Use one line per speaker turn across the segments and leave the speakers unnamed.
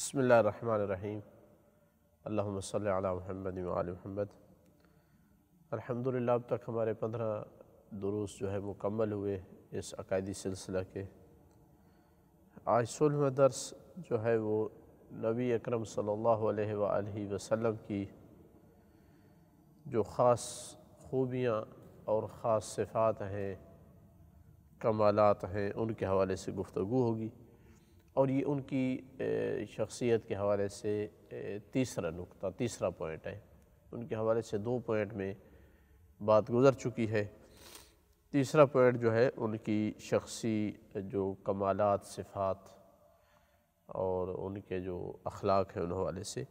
بسم اللہ الرحمن الرحیم اللہم صلی علی محمد وعلی محمد۔ الحمدللہ اب تک ہمارے 15 دروس جو ہے مکمل ہوئے اس عقائدی سلسلہ کے۔ آج 16واں درس جو ہے وہ نبی اکرم صلی اللہ علیہ وآلہ وسلم کی جو خاص خوبیاں اور خاص صفات ہیں، کمالات ہیں، ان کے حوالے سے گفتگو ہوگی، اور یہ ان کی شخصیت کے حوالے سے تیسرا پوائنٹ ہے۔ ان کے حوالے سے 2 پوائنٹ میں بات گزر چکی ہے۔ تیسرا پوائنٹ جو ہے ان کی شخصی جو کمالات، صفات اور ان کے جو اخلاق ہیں ان حوالے سے۔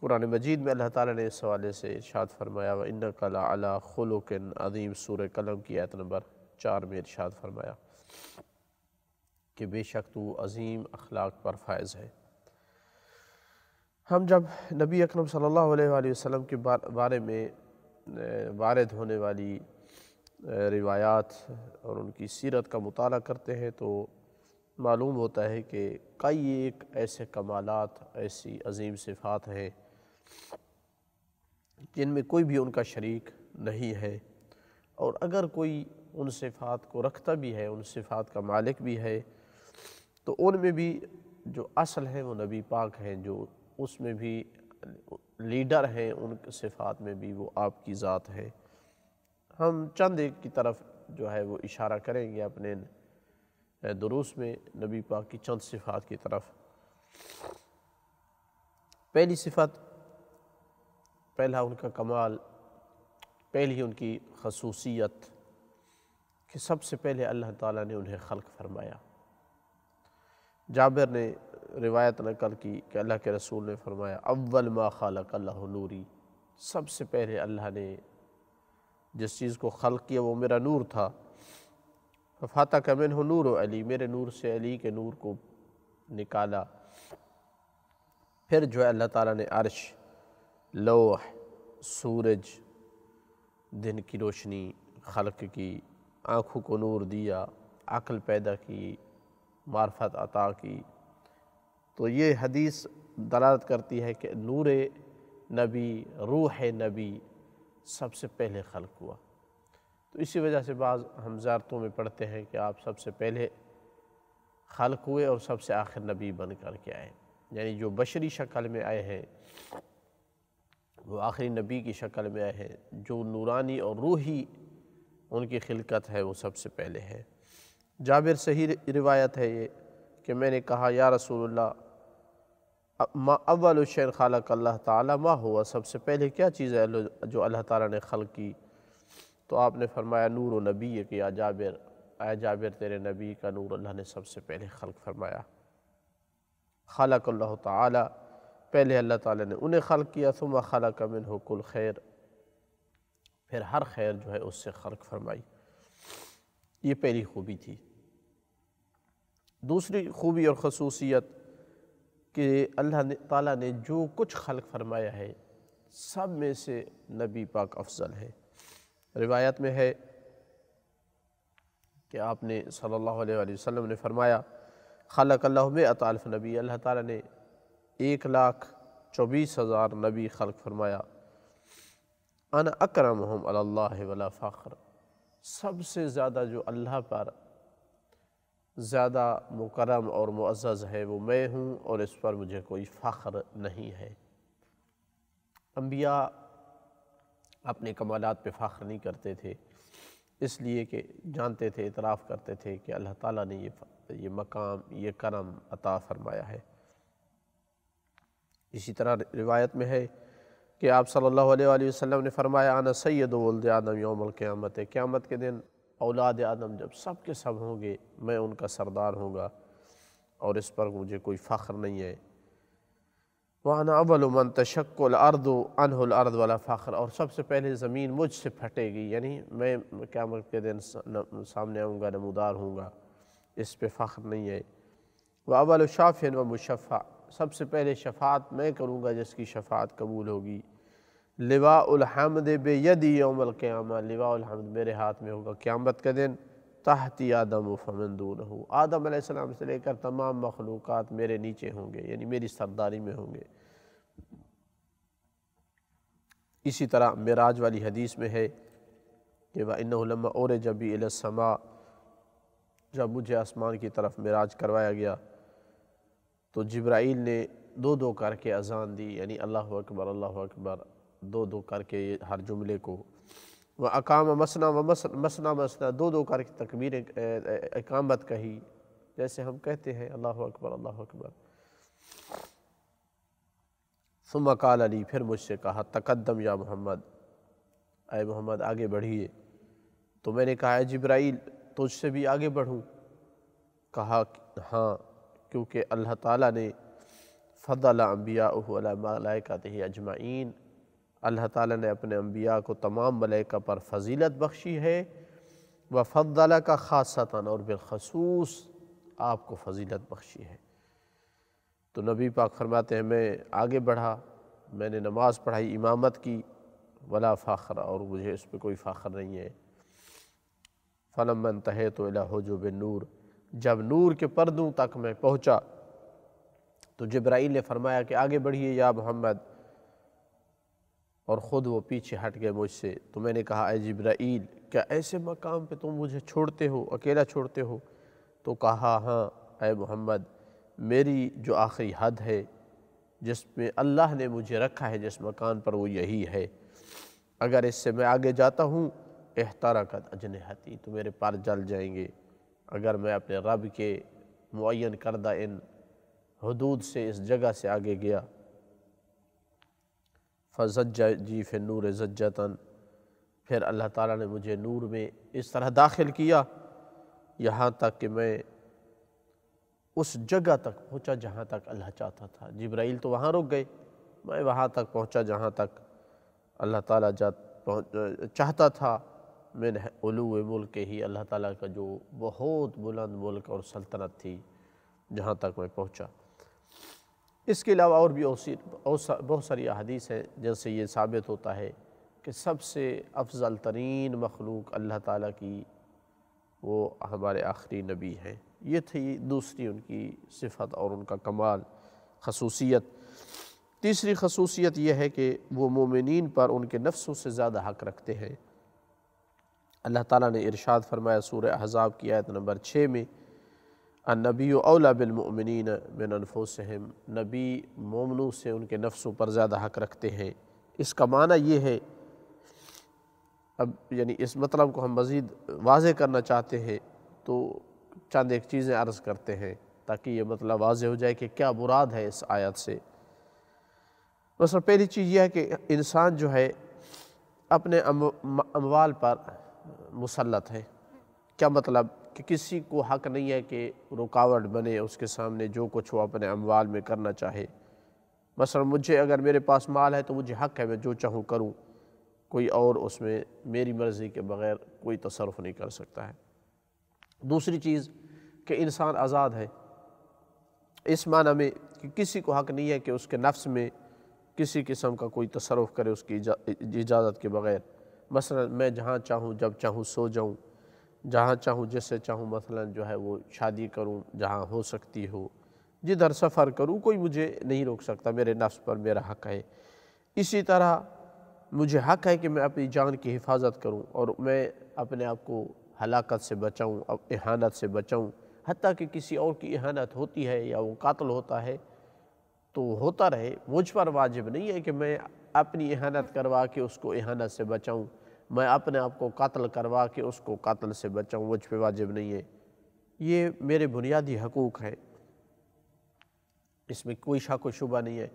قرآن مجید میں اللہ تعالیٰ نے اس حوالے سے ارشاد فرمایا وَإِنَّكَ لَعَلَىٰ خُلُقٍ عَظِيمٍ، سورہ قلم کی آیت نمبر 4 میں ارشاد فرمایا کہ بے شک تو عظیم اخلاق پر فائز ہے۔ ہم جب نبی اکرم صلی اللہ علیہ وآلہ وسلم کے بارے میں وارد ہونے والی روایات اور ان کی سیرت کا مطالعہ کرتے ہیں تو معلوم ہوتا ہے کہ کئی ایک ایسے کمالات، ایسی عظیم صفات ہیں جن میں کوئی بھی ان کا شریک نہیں ہے، اور اگر کوئی ان صفات کو رکھتا بھی ہے، ان صفات کا مالک بھی ہے، تو ان میں بھی جو اصل ہیں وہ نبی پاک ہیں، جو اس میں بھی لیڈر ہیں، ان صفات میں بھی وہ آپ کی ذات ہے۔ ہم چند ایک کی طرف جو ہے وہ اشارہ کریں گے اپنے دروس میں، نبی پاک کی چند صفات کی طرف۔ پہلی صفت، پہلا ان کا کمال، پہلی ان کی خصوصیت کہ سب سے پہلے اللہ تعالیٰ نے انہیں خلق فرمایا۔ جابر نے روایت نقل کی کہ اللہ کے رسول نے فرمایا اول ما خلق اللہ نوری، سب سے پہلے اللہ نے جس چیز کو خلق کیا وہ میرا نور تھا۔ فَفَاتَكَ مِنْهُ نُورُ علی، میرے نور سے علی کے نور کو نکالا۔ پھر جو ہے اللہ تعالیٰ نے عرش، لوح، سورج، دن کی روشنی خلق کی، آنکھوں کو نور دیا، عقل پیدا کی، معرفت عطا کی۔ تو یہ حدیث دلالت کرتی ہے کہ نور نبی، روح نبی سب سے پہلے خلق ہوا۔ تو اسی وجہ سے بعض ہم زیارتوں میں پڑھتے ہیں کہ آپ سب سے پہلے خلق ہوئے اور سب سے آخر نبی بن کر کے آئے، یعنی جو بشری شکل میں آئے ہیں وہ آخری نبی کی شکل میں آئے ہیں، جو نورانی اور روحی ان کی خلقت ہے وہ سب سے پہلے ہے۔ جابر صحیح روایت ہے یہ کہ میں نے کہا یا رسول اللہ ما اول شیء خلق اللہ تعالیٰ ما ہوا، سب سے پہلے کیا چیز ہے جو اللہ تعالیٰ نے خلق کی؟ تو آپ نے فرمایا نور و نبی ہے کہ یا جابر، اے جابر تیرے نبی کا نور اللہ نے سب سے پہلے خلق فرمایا۔ خلق اللہ تعالیٰ، پہلے اللہ تعالیٰ نے انہیں خلق کیا، ثم خلق منہ کل خیر، پھر ہر خیر جو ہے اس سے خلق فرمائی۔ یہ پہلی خوبی تھی۔ دوسری خوبی اور خصوصیت کہ اللہ تعالیٰ نے جو کچھ خلق فرمایا ہے سب میں سے نبی پاک افضل ہے۔ روایت میں ہے کہ آپ نے صلی اللہ علیہ وآلہ وسلم نے فرمایا خلق اللہ 100,000 نبی، اللہ تعالیٰ نے 1,24,000 نبی خلق فرمایا۔ انا اکرمہم علی اللہ ولا فخر، سب سے زیادہ جو اللہ پر زیادہ مکرم اور معزز ہے وہ میں ہوں، اور اس پر مجھے کوئی فخر نہیں ہے۔ انبیاء اپنے کمالات پہ فخر نہیں کرتے تھے، اس لیے کہ جانتے تھے، اعتراف کرتے تھے کہ اللہ تعالیٰ نے یہ مقام، یہ کرم عطا فرمایا ہے۔ اسی طرح روایت میں ہے کہ آپ صلی اللہ علیہ وآلہ وسلم نے فرمایا انا سید ولد آدم یوم القیامت، قیامت کے دن اولاد آدم جب سب کے سب ہوں گے میں ان کا سردار ہوں گا، اور اس پر مجھے کوئی فخر نہیں ہے۔ وَأَنَا أَوَّلُ مَنْ تَشَقُّ الْأَرْضُ عَنْهُ الْأَرْضُ وَلَا فَخْرَ، اور سب سے پہلے زمین مجھ سے پھٹے گی، یعنی میں قیامت کے دن سامنے آؤں گا، نمودار ہوں گا، اس پہ فخر نہیں ہے۔ وَأَوَّلُ شَافٍ وَمُشَفَّعٍ، سب سے پہلے شفاعت میں کروں گا جس کی شفاعت قبول ہوگی۔ لواء الحمد بیدی یوم القیامہ، لواء الحمد میرے ہاتھ میں ہوگا قیامت کے دن۔ تحتی آدم فمن دونہ، آدم علیہ السلام سے لے کر تمام مخلوقات میرے نیچے ہوں گے، یعنی میری سرداری میں ہوں گے۔ اسی طرح معراج والی حدیث میں ہے کہ وَإِنَّهُ لَمَّا أُعْرِجَ بِي إِلَى السَّمَاءِ، جب مجھے آسمان کی طرف معراج کروایا گیا تو جبرائیل نے دو دو کر کے اذان دی، یعنی اللہ اکبر اللہ اکبر، دو دو کر کے ہر جملے کو، وَأَقَامَ مَثْنَىٰ وَمَثْنَىٰ مَثْنَىٰ، دو دو کر کے تکبیر اقامت کہی، جیسے ہم کہتے ہیں اللہ اکبر اللہ اکبر۔ ثم قال علی، پھر مجھ سے کہا تقدم یا محمد، اے محمد آگے بڑھیے۔ تو میں نے کہا اے جبرائیل تجھ سے بھی آگے بڑھوں؟ کہا ہاں، کیونکہ اللہ تعالیٰ نے فضل انبیاءہ علی ملائکتہ اجمعین، اللہ تعالیٰ نے اپنے انبیاء کو تمام ملائکہ پر فضیلت بخشی ہے، وَفَضَّلَكَ خاصتاً، اور بالخصوص آپ کو فضیلت بخشی ہے۔ تو نبی پاک فرماتے ہیں میں آگے بڑھا، میں نے نماز پڑھائی، امامت کی، ولا فخر، اور مجھے اس پہ کوئی فخر نہیں ہے۔ فَلَمَّا انْتَهَيْتُ إِلَىٰ حُجُبِ النُّورِ، جب نور کے پردوں تک میں پہنچا تو جبرائیل نے فرمایا کہ آگے بڑھیے یا محمد، اور خود وہ پیچھے ہٹ گئے مجھ سے۔ تو میں نے کہا اے جبرائیل کیا ایسے مقام پہ تم مجھے چھوڑتے ہو، اکیلا چھوڑتے ہو؟ تو کہا ہاں اے محمد، میری جو آخری حد ہے جس میں اللہ نے مجھے رکھا ہے جس مکان پر، وہ یہی ہے، اگر اس سے میں آگے جاتا ہوں احترقت اجنحتی، تو میرے پر جل جائیں گے۔ اگر میں اپنے رب کے معین کردہ ان حدود سے اس جگہ سے آگے گیا، فَزَجَّ جی فِي النُّورِ زَجَّةً، پھر اللہ تعالیٰ نے مجھے نور میں اس طرح داخل کیا یہاں تک کہ میں اس جگہ تک پہنچا جہاں تک اللہ چاہتا تھا۔ جبرائیل تو وہاں رک گئے، میں وہاں تک پہنچا جہاں تک اللہ تعالیٰ چاہتا تھا۔ من علو ملک ہی، اللہ تعالیٰ کا جو بہت بلند ملک اور سلطنت تھی، جہاں تک میں پہنچا۔ اس کے علاوہ اور بھی بہت ساری احادیث ہیں جن سے یہ ثابت ہوتا ہے کہ سب سے افضل ترین مخلوق اللہ تعالیٰ کی وہ ہمارے آخری نبی ہیں۔ یہ تھی دوسری ان کی صفت اور ان کا کمال، خصوصیت۔ تیسری خصوصیت یہ ہے کہ وہ مومنین پر ان کے نفسوں سے زیادہ حق رکھتے ہیں۔ اللہ تعالیٰ نے ارشاد فرمایا سورہ احزاب کی آیت نمبر 6 میں، النبی اولیٰ بالمؤمنین من انفسہم، نبی مومنوں سے ان کے نفسوں پر زیادہ حق رکھتے ہیں۔ اس کا معنی یہ ہے، اب یعنی اس مطلب کو ہم مزید واضح کرنا چاہتے ہیں تو چند ایک چیزیں عرض کرتے ہیں تاکہ یہ مطلب واضح ہو جائے کہ کیا مراد ہے اس آیت سے۔ مثلا پہلی چیز یہ ہے کہ انسان جو ہے اپنے اموال پر مسلط ہے۔ کیا مطلب؟ کہ کسی کو حق نہیں ہے کہ رکاوٹ بنے اس کے سامنے جو کچھ وہ اپنے اموال میں کرنا چاہے۔ مثلا مجھے اگر میرے پاس مال ہے تو مجھے حق ہے میں جو چاہوں کروں، کوئی اور اس میں میری مرضی کے بغیر کوئی تصرف نہیں کر سکتا ہے۔ دوسری چیز کہ انسان آزاد ہے، اس معنی میں کہ کسی کو حق نہیں ہے کہ اس کے نفس میں کسی قسم کا کوئی تصرف کرے اس کی اجازت کے بغیر۔ مثلا میں جہاں چاہوں جب چاہوں سو جاؤں، جہاں چاہوں جس سے چاہوں مثلا جو ہے وہ شادی کروں جہاں ہو سکتی ہو، جدھر سفر کروں کوئی مجھے نہیں روک سکتا، میرے نفس پر میرا حق ہے۔ اسی طرح مجھے حق ہے کہ میں اپنی جان کی حفاظت کروں اور میں اپنے آپ کو ہلاکت سے بچاؤں، اہانت سے بچاؤں، حتیٰ کہ کسی اور کی اہانت ہوتی ہے یا وہ قاتل ہوتا ہے تو ہوتا رہے، مجھ پر واجب نہیں ہے کہ میں اپنی اہانت کروا کے اس کو اہانت سے بچاؤں، میں اپنے آپ کو قتل کروا کے اس کو قتل سے بچاؤں، مجھ پہ واجب نہیں ہے۔ یہ میرے بنیادی حقوق ہیں، اس میں کوئی شک و شبہ نہیں ہے۔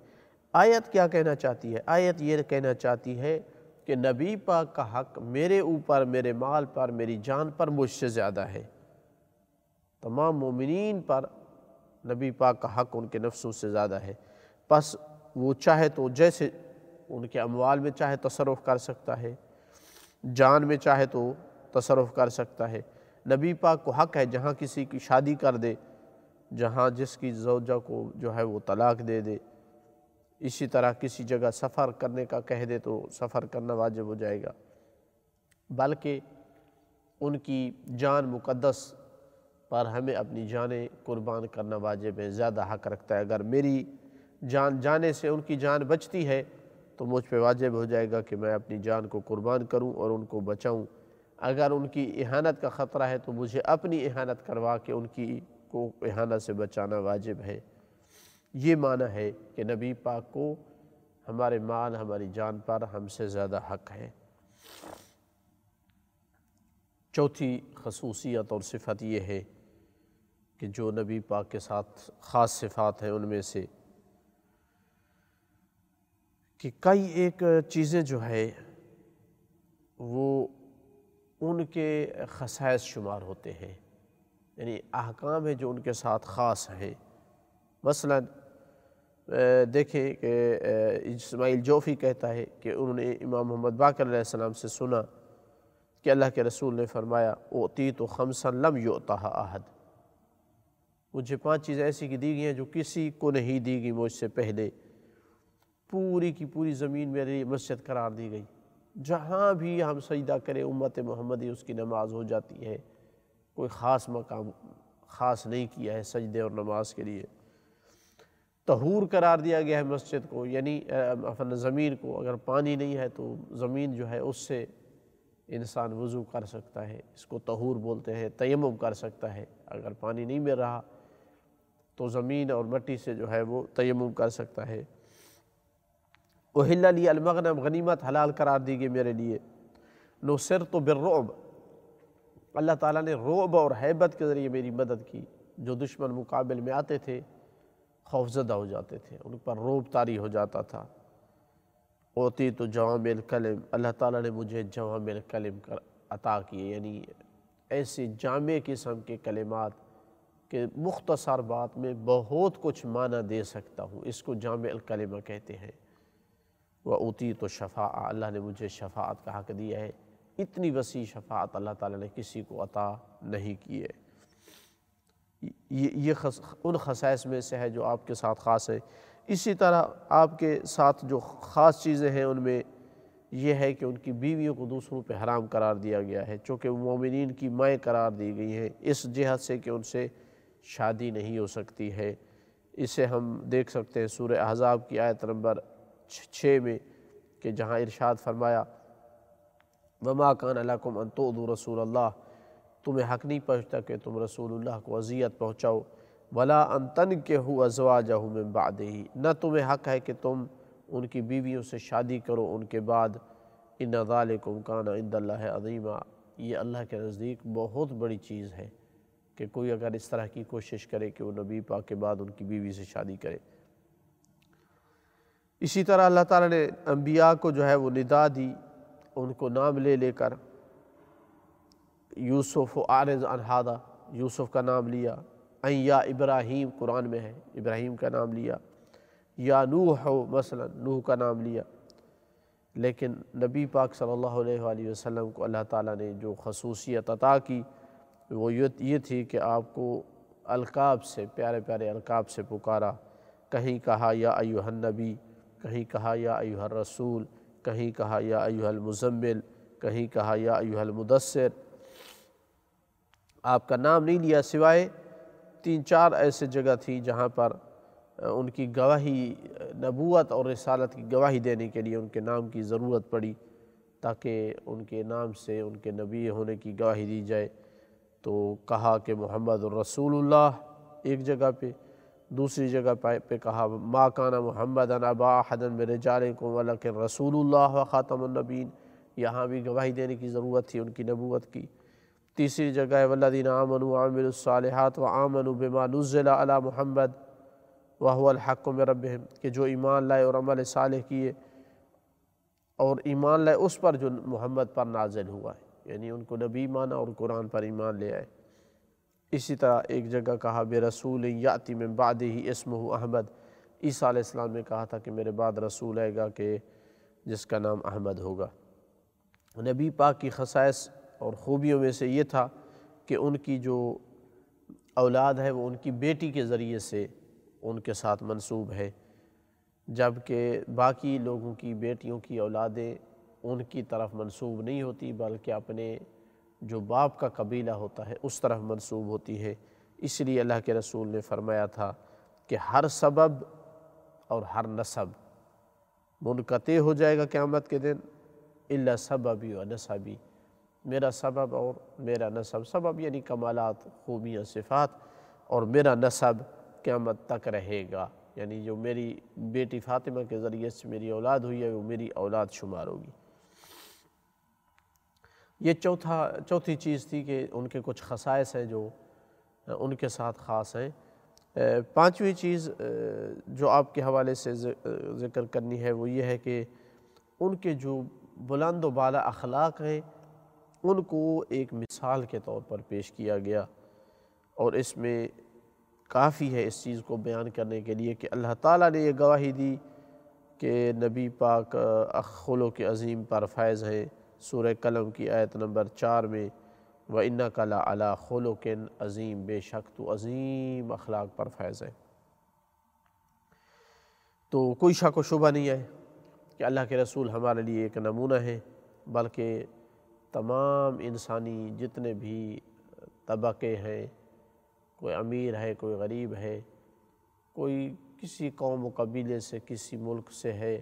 آیت کیا کہنا چاہتی ہے؟ آیت یہ کہنا چاہتی ہے کہ نبی پاک کا حق میرے اوپر، میرے مال پر، میری جان پر مجھ سے زیادہ ہے۔ تمام مومنین پر نبی پاک کا حق ان کے نفسوں سے زیادہ ہے، پس وہ چاہے تو جیسے ان کے اموال میں چاہے تصرف کر سکتا ہے، جان میں چاہے تو تصرف کر سکتا ہے۔ نبی پاک کو حق ہے جہاں کسی کی شادی کر دے، جہاں جس کی زوجہ کو جو ہے وہ طلاق دے دے، اسی طرح کسی جگہ سفر کرنے کا کہہ دے تو سفر کرنا واجب ہو جائے گا۔ بلکہ ان کی جان مقدس پر ہمیں اپنی جانیں قربان کرنا واجب ہے، زیادہ حق رکھتا ہے۔ اگر میری جان جانے سے ان کی جان بچتی ہے تو مجھ پہ واجب ہو جائے گا کہ میں اپنی جان کو قربان کروں اور ان کو بچاؤں۔ اگر ان کی اہانت کا خطرہ ہے تو مجھے اپنی اہانت کروا کے ان کی کو اہانت سے بچانا واجب ہے۔ یہ معنی ہے کہ نبی پاک کو ہمارے مال، ہماری جان پر ہم سے زیادہ حق ہے۔ چوتھی خصوصیت اور صفت یہ ہے کہ جو نبی پاک کے ساتھ خاص صفات ہیں ان میں سے کہ کئی ایک چیزیں جو ہے وہ ان کے خصائص شمار ہوتے ہیں، یعنی احکام ہیں جو ان کے ساتھ خاص ہیں۔ مثلا دیکھیں کہ اسماعیل جوفی کہتا ہے کہ انہوں نے امام محمد باقر علیہ السلام سے سنا کہ اللہ کے رسول نے فرمایا اعطیت خمسا لم یعطها احد، مجھے 5 چیزیں ایسی کی دی گئی ہیں جو کسی کو نہیں دی گئی مجھ سے پہلے۔ پوری کی پوری زمین میری مسجد قرار دی گئی، جہاں بھی ہم سجدہ کریں امت محمدی اس کی نماز ہو جاتی ہے، کوئی خاص مقام خاص نہیں کیا ہے سجدے اور نماز کے لیے۔ طہور قرار دیا گیا ہے مسجد کو، یعنی زمین کو، اگر پانی نہیں ہے تو زمین جو ہے اس سے انسان وضو کر سکتا ہے، اس کو طہور بولتے ہیں، تیمم کر سکتا ہے۔ اگر پانی نہیں مل رہا تو زمین اور مٹی سے جو ہے وہ تیمم کر سکتا ہے۔ احل لی المغنم، غنیمت حلال قرار دی گئی میرے لیے۔ نصرت بالرعب، اللہ تعالیٰ نے رعب اور ہیبت کے ذریعے میری مدد کی۔ جو دشمن مقابل میں آتے تھے خوفزدہ ہو جاتے تھے، ان پر رعب طاری ہو جاتا تھا۔ اعطیت جوامع الکلم، اللہ تعالیٰ نے مجھے جوامع الکلم عطا کیے، یعنی ایسے جامع قسم کے کلمات کہ مختصر بات میں بہت کچھ معنی دے سکتا ہوں، اس کو جامع الکلمہ کہتے ہیں۔ وَأُوتِیتُ الشَّفَاعَۃَ، اللہ نے مجھے شفاعت کا حق دیا ہے۔ اتنی وسیع شفاعت اللہ تعالیٰ نے کسی کو عطا نہیں کی ہے۔ یہ ان خصائص میں سے ہے جو آپ کے ساتھ خاص ہے۔ اسی طرح آپ کے ساتھ جو خاص چیزیں ہیں ان میں یہ ہے کہ ان کی بیویوں کو دوسروں پہ حرام قرار دیا گیا ہے، چونکہ وہ مومنین کی مائیں قرار دی گئی ہیں اس جہت سے کہ ان سے شادی نہیں ہو سکتی ہے۔ اسے ہم دیکھ سکتے ہیں سورہ احزاب کی آیت نمبر 6 میں کہ جہاں ارشاد فرمایا وَمَا كَانَ لَكُمْ أَن تُؤْذُوا رَسُولَ اللَّهِ، تمہیں حق نہیں پہنچتا کہ تم رسول اللہ کو اذیت پہنچاؤ۔ وَلَا أَن تَنكِحُوا أَزْوَاجَهُ مِن بَعْدِهِ، نہ تمہیں حق ہے کہ تم ان کی بیویوں سے شادی کرو ان کے بعد۔ إِنَّ ذَلِكُمْ كَانَ عِندَ اللَّهِ عَظِيمًا، یہ اللہ کے نزدیک بہت بڑی چیز ہے کہ کوئی اگر اس طرح کی کوشش کرے کہ وہ نبی پاک کے بعد ان کی بیوی سے شادی کرے۔ اسی طرح اللہ تعالیٰ نے انبیاء کو جو ہے وہ ندا دی، ان کو نام لے لے کر۔ یوسف اعرض عن ھذا، یوسف کا نام لیا۔ ان یا ابراہیم قرآن میں ہے، ابراہیم کا نام لیا۔ یا نوح مثلا، نوح کا نام لیا۔ لیکن نبی پاک صلی اللہ علیہ وآلہ وسلم کو اللہ تعالیٰ نے جو خصوصیت عطا کی وہ یہ تھی کہ آپ کو القاب سے، پیارے پیارے القاب سے پکارا۔ کہیں کہا یا ایھا النبی، کہیں کہا یا ایھا الرسول، کہیں کہا یا ایھا المزمل، کہیں کہا یا ایھا المدثر۔ آپ کا نام نہیں لیا سوائے 3-4 ایسے جگہ تھی جہاں پر ان کی گواہی، نبوت اور رسالت کی گواہی دینے کے لیے ان کے نام کی ضرورت پڑی، تاکہ ان کے نام سے ان کے نبی ہونے کی گواہی دی جائے۔ تو کہا کہ محمد الرسول اللہ ایک جگہ پہ، دوسری جگہ پہ کہا ما کان محمد ابا احد من رجالکم ولکن رسول اللہ وخاتم النبیین، یہاں بھی گواہی دینے کی ضرورت تھی ان کی نبوت کی۔ تیسری جگہ ہے والذین آمنوا وعملوا الصالحات وآمنوا بما نزل علی محمد وهو الحق من ربهم، کہ جو ایمان لائے اور عمل صالح کیے اور ایمان لائے اس پر جو محمد پر نازل ہوا ہے، یعنی ان کو نبی مانا اور قرآن پر ایمان لے آئے۔ اسی طرح ایک جگہ کہا برسول یأتی من بعدہ اسمہ احمد، عیسیٰ علیہ السلام نے کہا تھا کہ میرے بعد رسول آئے گا کہ جس کا نام احمد ہوگا۔ نبی پاک کی خصائص اور خوبیوں میں سے یہ تھا کہ ان کی جو اولاد ہے وہ ان کی بیٹی کے ذریعے سے ان کے ساتھ منسوب ہے، جبکہ باقی لوگوں کی بیٹیوں کی اولادیں ان کی طرف منسوب نہیں ہوتی بلکہ اپنے جو باپ کا قبیلہ ہوتا ہے اس طرف منسوب ہوتی ہے۔ اس لیے اللہ کے رسول نے فرمایا تھا کہ ہر سبب اور ہر نسب منقطع ہو جائے گا قیامت کے دن، الا سببی و نسبی، میرا سبب اور میرا نسب، سبب یعنی کمالات، خوبیاں، صفات، اور میرا نسب قیامت تک رہے گا، یعنی جو میری بیٹی فاطمہ کے ذریعے سے میری اولاد ہوئی ہے وہ میری اولاد شمار ہوگی۔ یہ چوتھی چیز تھی کہ ان کے کچھ خصائص ہیں جو ان کے ساتھ خاص ہیں۔ پانچویں چیز جو آپ کے حوالے سے ذکر کرنی ہے وہ یہ ہے کہ ان کے جو بلند و بالا اخلاق ہیں ان کو ایک مثال کے طور پر پیش کیا گیا، اور اس میں کافی ہے اس چیز کو بیان کرنے کے لیے کہ اللہ تعالیٰ نے یہ گواہی دی کہ نبی پاک خلق عظیم پر فائز ہیں۔ سورہ قلم کی آیت نمبر 4 میں وَإِنَّكَ لَعَلَىٰ خُلُقٍ عظیم، بے شک تو عظیم اخلاق پر فائز ہے۔ تو کوئی شک و شبہ نہیں ہے کہ اللہ کے رسول ہمارے لیے ایک نمونہ ہے، بلکہ تمام انسانی جتنے بھی طبقے ہیں، کوئی امیر ہے، کوئی غریب ہے، کوئی کسی قوم و قبیلے سے، کسی ملک سے ہے،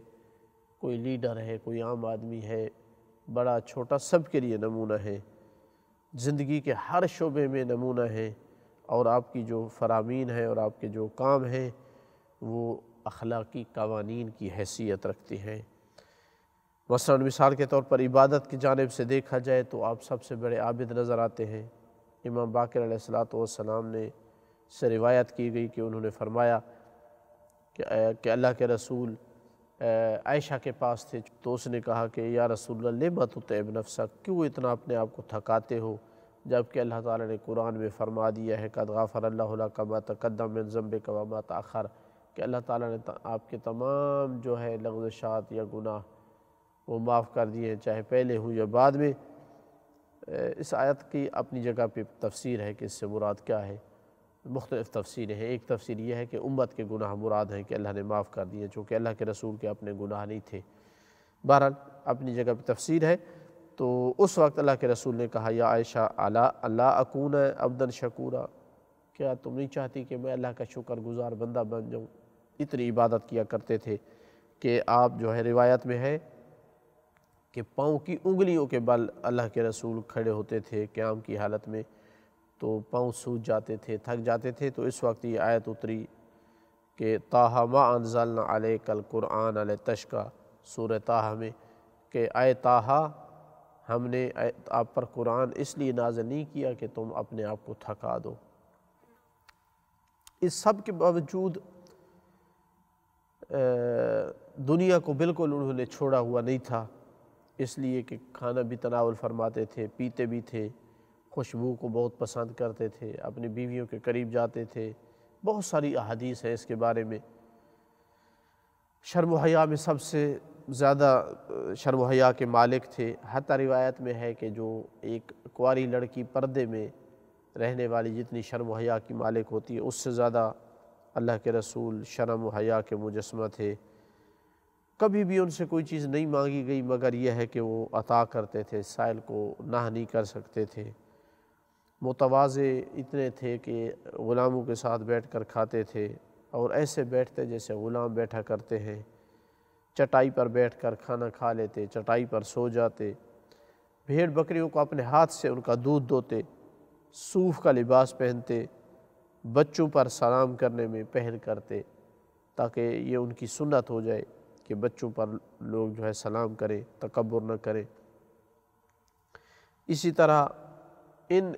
کوئی لیڈر ہے، کوئی عام آدمی ہے، بڑا چھوٹا، سب کے لیے نمونہ ہے، زندگی کے ہر شعبے میں نمونہ ہے، اور آپ کی جو فرامین ہے اور آپ کے جو کام ہیں وہ اخلاقی قوانین کی حیثیت رکھتی ہیں۔ مثلاً مثال کے طور پر عبادت کی جانب سے دیکھا جائے تو آپ سب سے بڑے عابد نظر آتے ہیں۔ امام باقر علیہ السلام نے سے روایت کی گئی کہ انہوں نے فرمایا کہ اللہ کے رسول عائشہ کے پاس تھے تو اس نے کہا کہ یا رسول اللہ لما تتعب نفسک، کیوں اتنا اپنے آپ کو تھکاتے ہو، جبکہ اللہ تعالیٰ نے قرآن میں فرما دیا ہے قد غفر اللہ لک ما تقدم من ذنبک وما تأخر، کہ اللہ تعالیٰ نے آپ کے تمام جو ہے لغزشات یا گناہ وہ معاف کر دیے ہیں، چاہے پہلے ہوں یا بعد میں۔ اس آیت کی اپنی جگہ پہ تفسیر ہے کہ اس سے مراد کیا ہے، مختلف تفسیریں ہیں۔ ایک تفسیر یہ ہے کہ امت کے گناہ مراد ہیں کہ اللہ نے معاف کر دیے، چونکہ اللہ کے رسول کے اپنے گناہ نہیں تھے۔ بہرحال اپنی جگہ پہ تفسیر ہے۔ تو اس وقت اللہ کے رسول نے کہا یا عائشہ اللہ اکون عبدا شکورا، کیا تم نہیں چاہتی کہ میں اللہ کا شکر گزار بندہ بن جاؤں؟ اتنی عبادت کیا کرتے تھے کہ آپ جو ہے روایت میں ہے کہ پاؤں کی انگلیوں کے بل اللہ کے رسول کھڑے ہوتے تھے قیام کی حالت میں، تو پاؤں سوج جاتے تھے، تھک جاتے تھے۔ تو اس وقت یہ آیت اتری کہ طٰہٰ ما انزلنا علیک القرآن لتشقیٰ، سورہ طٰہٰ میں، کہ اے طٰہٰ ہم نے آپ پر قرآن اس لیے نازل نہیں کیا کہ تم اپنے آپ کو تھکا دو۔ اس سب کے باوجود دنیا کو بالکل انہوں نے چھوڑا ہوا نہیں تھا، اس لیے کہ کھانا بھی تناول فرماتے تھے، پیتے بھی تھے، خوشبو کو بہت پسند کرتے تھے، اپنی بیویوں کے قریب جاتے تھے۔ بہت ساری احادیث ہیں اس کے بارے میں۔ شرم و حیا میں سب سے زیادہ شرم و حیا کے مالک تھے، حتیٰ روایت میں ہے کہ جو ایک کنواری لڑکی پردے میں رہنے والی جتنی شرم و حیا کی مالک ہوتی ہے اس سے زیادہ اللہ کے رسول شرم و حیا کے مجسمہ تھے۔ کبھی بھی ان سے کوئی چیز نہیں مانگی گئی مگر یہ ہے کہ وہ عطا کرتے تھے، سائل کو نہ نہیں کر سکتے تھے۔ متواضع اتنے تھے کہ غلاموں کے ساتھ بیٹھ کر کھاتے تھے، اور ایسے بیٹھتے جیسے غلام بیٹھا کرتے ہیں، چٹائی پر بیٹھ کر کھانا کھا لیتے، چٹائی پر سو جاتے، بھیڑ بکریوں کو اپنے ہاتھ سے ان کا دودھ دوتے، صوف کا لباس پہنتے، بچوں پر سلام کرنے میں پہل کرتے تاکہ یہ ان کی سنت ہو جائے کہ بچوں پر لوگ جو ہے سلام کریں، تکبر نہ کریں۔ اسی طرح ان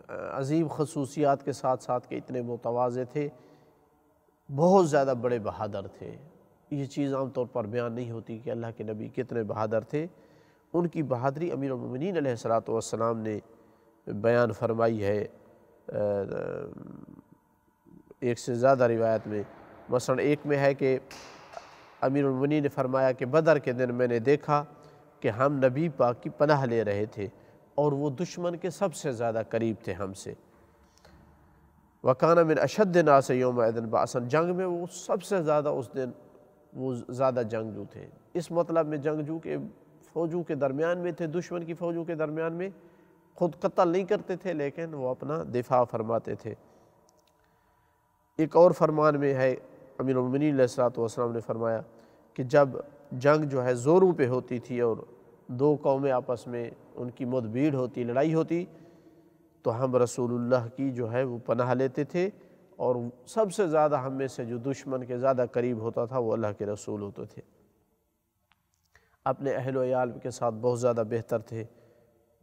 عظیم خصوصیات کے ساتھ ساتھ کہ اتنے متواضع تھے، بہت زیادہ بڑے بہادر تھے۔ یہ چیز عام طور پر بیان نہیں ہوتی کہ اللہ کے نبی کتنے بہادر تھے۔ ان کی بہادری امیر المومنین علیہ السلام نے بیان فرمائی ہے ایک سے زیادہ روایت میں۔ مثلا ایک میں ہے کہ امیر المومنین نے فرمایا کہ بدر کے دن میں نے دیکھا کہ ہم نبی پاک کی پناہ لے رہے تھے اور وہ دشمن کے سب سے زیادہ قریب تھے ہم سے۔ وَكَانَ مِنْ أَشَدِّ النَّاسِ يَوْمَئِذٍ بَأْسًا، جنگ میں وہ سب سے زیادہ اس دن وہ زیادہ جنگجو تھے۔ اس مطلب میں جنگجو کہ فوجوں کے درمیان میں تھے، دشمن کی فوجوں کے درمیان میں، خود قتل نہیں کرتے تھے لیکن وہ اپنا دفاع فرماتے تھے۔ ایک اور فرمان میں ہے امیر المومنین علیہ السلام نے فرمایا کہ جب جنگ جو ہے زوروں پہ ہوتی تھی اور دو قومیں آپس میں ان کی مدبھیڑ ہوتی، لڑائی ہوتی، تو ہم رسول اللہ کی جو ہے وہ پناہ لیتے تھے، اور سب سے زیادہ ہم میں سے جو دشمن کے زیادہ قریب ہوتا تھا وہ اللہ کے رسول ہوتے تھے۔ اپنے اہل و عیال کے ساتھ بہت زیادہ بہتر تھے،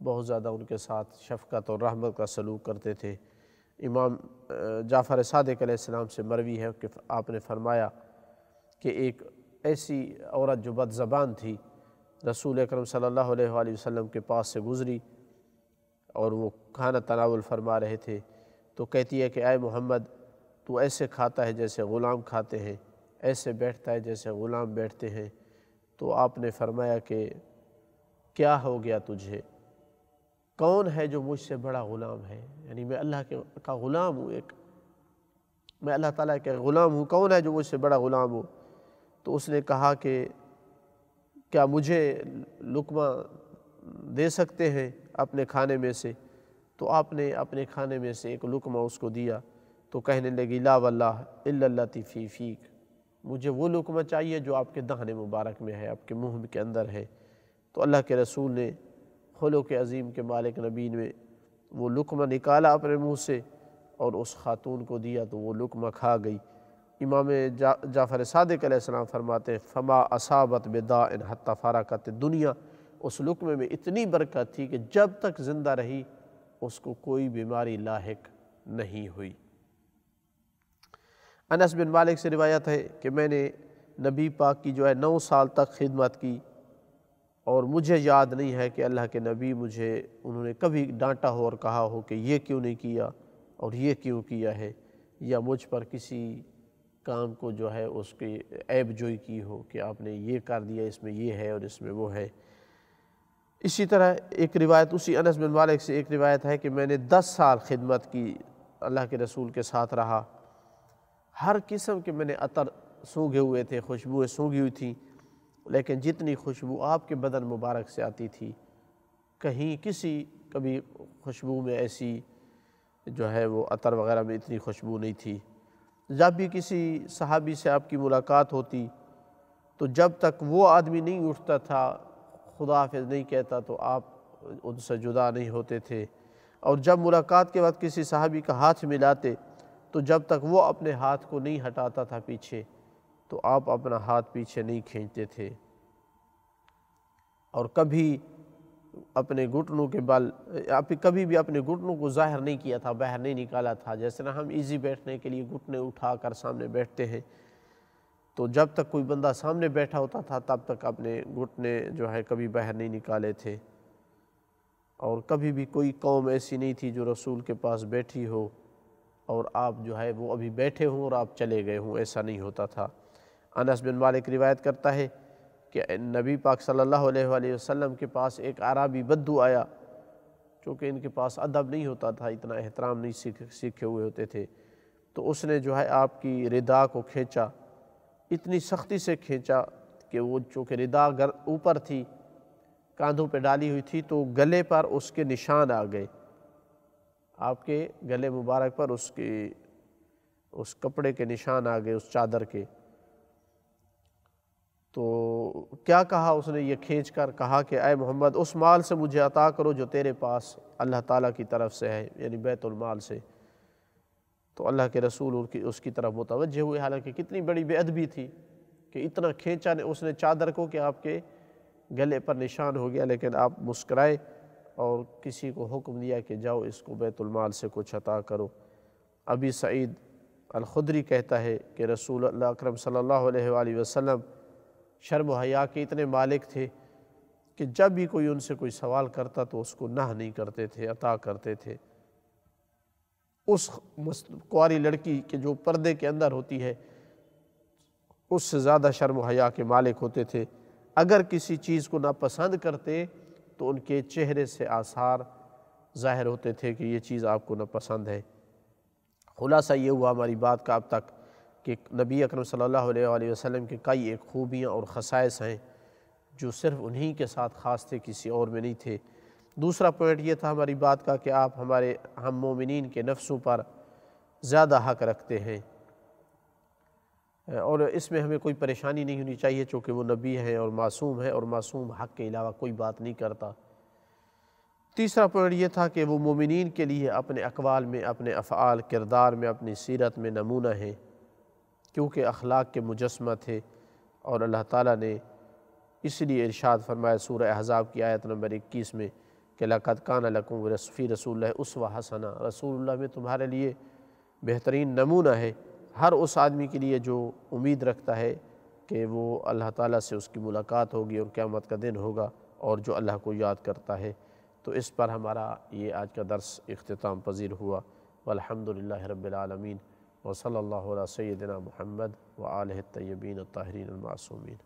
بہت زیادہ ان کے ساتھ شفقت اور رحمت کا سلوک کرتے تھے۔ امام جعفر صادق علیہ السلام سے مروی ہے کہ آپ نے فرمایا کہ ایک ایسی عورت جو بد زبان تھی رسول اکرم صلی اللہ علیہ وآلہ وسلم کے پاس سے گزری اور وہ کھانا تناول فرما رہے تھے، تو کہتی ہے کہ اے محمد، تو ایسے کھاتا ہے جیسے غلام کھاتے ہیں، ایسے بیٹھتا ہے جیسے غلام بیٹھتے ہیں۔ تو آپ نے فرمایا کہ کیا ہو گیا تجھے؟ کون ہے جو مجھ سے بڑا غلام ہے؟ یعنی میں اللہ کا غلام ہوں، میں اللہ تعالیٰ کا غلام ہوں، کون ہے جو مجھ سے بڑا غلام ہو؟ تو اس نے کہا کہ کیا مجھے لقمہ دے سکتے ہیں اپنے کھانے میں سے؟ تو آپ نے اپنے کھانے میں سے ایک لقمہ اس کو دیا، تو کہنے لگی لا واللہ الا اللتی فی فیک، مجھے وہ لقمہ چاہیے جو آپ کے دہن مبارک میں ہے، آپ کے منہ کے اندر ہے۔ تو اللہ کے رسول نے خلق عظیم کے مالک نبی نے وہ لقمہ نکالا اپنے منہ سے اور اس خاتون کو دیا، تو وہ لقمہ کھا گئی۔ امام جعفر صادق علیہ السلام فرماتے ہیں فما اصابت بداء حتی فارقت الدنیا، اس لقمے میں اتنی برکت تھی کہ جب تک زندہ رہی اس کو کوئی بیماری لاحق نہیں ہوئی۔ انس بن مالک سے روایت ہے کہ میں نے نبی پاک کی جو ہے 9 سال تک خدمت کی، اور مجھے یاد نہیں ہے کہ اللہ کے نبی انہوں نے کبھی ڈانٹا ہو اور کہا ہو کہ یہ کیوں نہیں کیا اور یہ کیوں کیا ہے، یا مجھ پر کسی کام کو جو ہے اس کی عیب جوئی کی ہو کہ آپ نے یہ کر دیا، اس میں یہ ہے اور اس میں وہ ہے۔ اسی طرح ایک روایت اسی انس بن مالک سے ایک روایت ہے کہ میں نے 10 سال خدمت کی، اللہ کے رسول کے ساتھ رہا، ہر قسم کے میں نے عطر سونگھے ہوئے تھے، خوشبوئیں سونگھی ہوئی تھیں، لیکن جتنی خوشبو آپ کے بدن مبارک سے آتی تھی کہیں کبھی خوشبو میں ایسی جو ہے وہ عطر وغیرہ میں اتنی خوشبو نہیں تھی۔ جب بھی کسی صحابی سے آپ کی ملاقات ہوتی تو جب تک وہ آدمی نہیں اٹھتا تھا، خدا حافظ نہیں کہتا، تو آپ ان سے جدا نہیں ہوتے تھے، اور جب ملاقات کے وقت کسی صحابی کا ہاتھ ملاتے تو جب تک وہ اپنے ہاتھ کو نہیں ہٹاتا تھا پیچھے تو آپ اپنا ہاتھ پیچھے نہیں کھینچتے تھے، اور کبھی اپنے گھٹنوں کے بل کبھی بھی اپنے گھٹنوں کو ظاہر نہیں کیا تھا، باہر نہیں نکالا تھا، جیسے نا ہم ایزی بیٹھنے کے لیے گھٹنے اٹھا کر سامنے بیٹھتے ہیں، تو جب تک کوئی بندہ سامنے بیٹھا ہوتا تھا تب تک اپنے گھٹنے جو ہے کبھی باہر نہیں نکالے تھے، اور کبھی بھی کوئی قوم ایسی نہیں تھی جو رسول کے پاس بیٹھی ہو اور آپ جو ہے وہ ابھی بیٹھے ہوں اور آپ چلے گئے ہوں، ایسا نہیں ہوتا تھا۔ انس بن مالک روایت کرتا ہے کہ نبی پاک صلی اللہ علیہ وآلہ وسلم کے پاس ایک اعرابی بدو آیا، چونکہ ان کے پاس ادب نہیں ہوتا تھا، اتنا احترام نہیں سیکھے ہوئے ہوتے تھے، تو اس نے جو ہے آپ کی ردا کو کھینچا، اتنی سختی سے کھینچا کہ وہ چونکہ ردا اوپر تھی، کاندھوں پہ ڈالی ہوئی تھی، تو گلے پر اس کے نشان آ گئے، آپ کے گلے مبارک پر اس کپڑے کے نشان آ گئے، اس چادر کے۔ تو کیا کہا اس نے یہ کھینچ کر؟ کہا کہ اے محمد اس مال سے مجھے عطا کرو جو تیرے پاس اللہ تعالیٰ کی طرف سے ہے، یعنی بیت المال سے۔ تو اللہ کے رسول اس کی طرف متوجہ ہوئے، حالانکہ کتنی بڑی بے ادبی تھی کہ اتنا کھینچا اس نے چادر کو کہ آپ کے گلے پر نشان ہو گیا، لیکن آپ مسکرائے اور کسی کو حکم دیا کہ جاؤ اس کو بیت المال سے کچھ عطا کرو۔ ابی سعید الخدری کہتا ہے کہ رسول اللہ اکرم صلی اللہ علیہ وآلہ وسلم شرم و حیا کے اتنے مالک تھے کہ جب بھی کوئی ان سے کوئی سوال کرتا تو اس کو نہ نہیں کرتے تھے، عطا کرتے تھے۔ اس کنواری لڑکی کے جو پردے کے اندر ہوتی ہے اس سے زیادہ شرم و حیا کے مالک ہوتے تھے، اگر کسی چیز کو ناپسند کرتے تو ان کے چہرے سے آثار ظاہر ہوتے تھے کہ یہ چیز آپ کو ناپسند ہے۔ خلاصہ یہ ہوا ہماری بات کا اب تک کہ نبی اکرم صلی اللہ علیہ وآلہ وسلم کے کئی ایک خوبیاں اور خصائص ہیں جو صرف انہی کے ساتھ خاص تھے، کسی اور میں نہیں تھے۔ دوسرا پوائنٹ یہ تھا ہماری بات کا کہ آپ ہم مومنین کے نفسوں پر زیادہ حق رکھتے ہیں، اور اس میں ہمیں کوئی پریشانی نہیں ہونی چاہیے، چونکہ وہ نبی ہیں اور معصوم ہیں، اور معصوم حق کے علاوہ کوئی بات نہیں کرتا۔ تیسرا پوائنٹ یہ تھا کہ وہ مومنین کے لیے اپنے اقوال میں، اپنے افعال، کردار میں، اپنی سیرت میں نمونہ ہیں، کیونکہ اخلاق کے مجسمہ تھے، اور اللہ تعالیٰ نے اس لیے ارشاد فرمایا سورہ احزاب کی آیت نمبر 21 میں کہ لَقَدْ كَانَ لَكُمْ فِي رَسُولِ اللَّهِ أُسْوَةٌ حَسَنَةٌ، رسول اللہ میں تمہارے لیے بہترین نمونہ ہے، ہر اس آدمی کے لیے جو امید رکھتا ہے کہ وہ اللہ تعالیٰ سے اس کی ملاقات ہوگی اور قیامت کا دن ہوگا، اور جو اللہ کو یاد کرتا ہے۔ تو اس پر ہمارا یہ آج کا درس اختتام پذیر ہوا۔ والحمدللہ رب العالمین، وصلی اللہ علی سیدنا محمد وآلہ الطیبین الطاہرین المعصومین۔